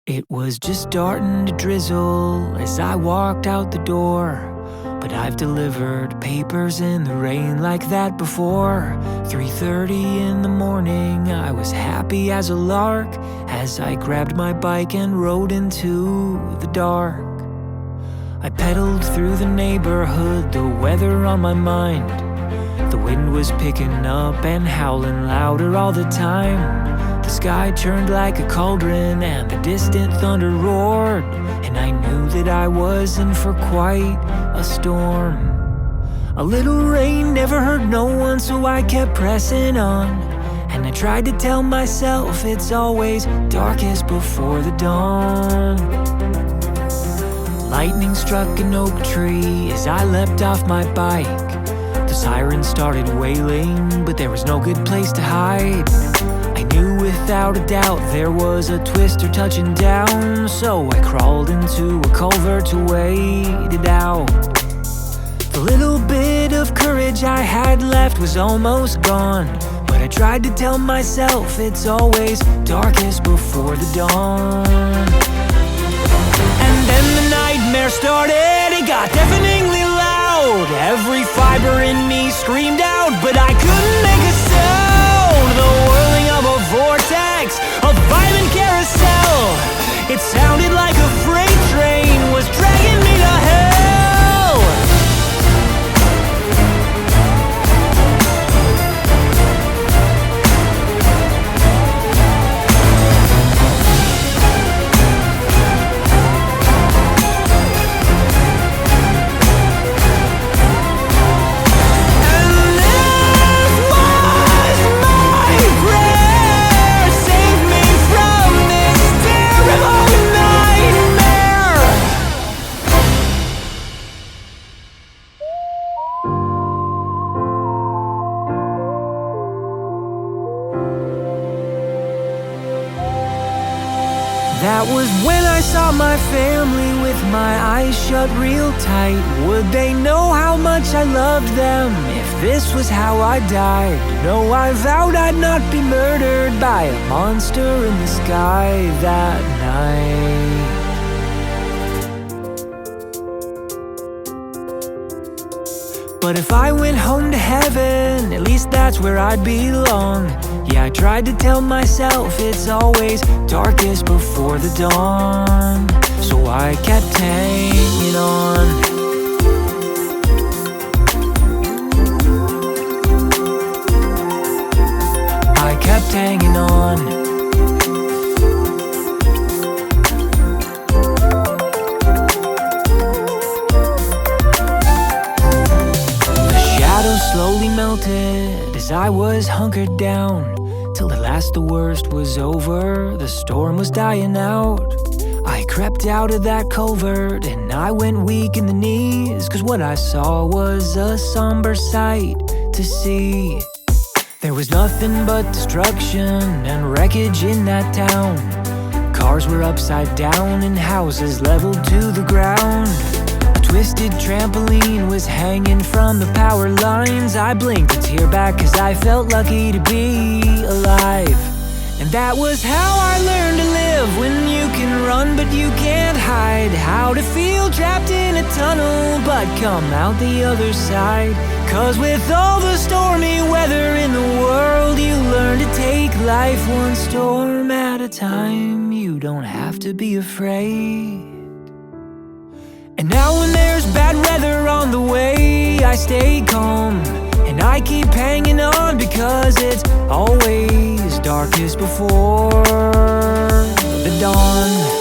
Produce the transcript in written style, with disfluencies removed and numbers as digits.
It was just starting to drizzle as I walked out the door, but I've delivered papers in the rain like that before. 3:30 in the morning, I was happy as a lark as I grabbed my bike and rode into the dark. I pedaled through the neighborhood, the weather on my mind. The wind was picking up and howling louder all the time. The sky churned like a cauldron and the distant thunder roared, and I knew that I was in for quite a storm. A little rain never hurt no one, so I kept pressing on, and I tried to tell myself it's always darkest before the dawn. Lightning struck an oak tree as I leapt off my bike. The siren started wailing, but there was no good place to hide. I knew without a doubt there was a twister touching down, so I crawled into a culvert to wait it out. The little bit of courage I had left was almost gone, but I tried to tell myself it's always darkest before the dawn. And then the nightmare started, it got deafeningly loud. Every fiber in me screamed out, but I couldn't make a sound. The whirling of a vortex, a violent carousel. It sounded like a freight train was dragging me to hell. That was when I saw my family with my eyes shut real tight. Would they know how much I loved them if this was how I died? No, I vowed I'd not be murdered by a monster in the sky that night. But if I went home to heaven, at least that's where I'd belong. Yeah, I tried to tell myself it's always darkest before the dawn, so I kept hanging on. I kept hanging on. Slowly melted as I was hunkered down, till at last the worst was over, the storm was dying out. I crept out of that culvert and I went weak in the knees, cause what I saw was a somber sight to see. There was nothing but destruction and wreckage in that town. Cars were upside down and houses leveled to the ground. Twisted trampoline was hanging from the power lines. I blinked a tear back cause I felt lucky to be alive. And that was how I learned to live, when you can run but you can't hide. How to feel trapped in a tunnel but come out the other side. Cause with all the stormy weather in the world, you learn to take life one storm at a time. You don't have to be afraid. And now when there's bad weather on the way, I stay calm and I keep hanging on, because it's always darkest before the dawn.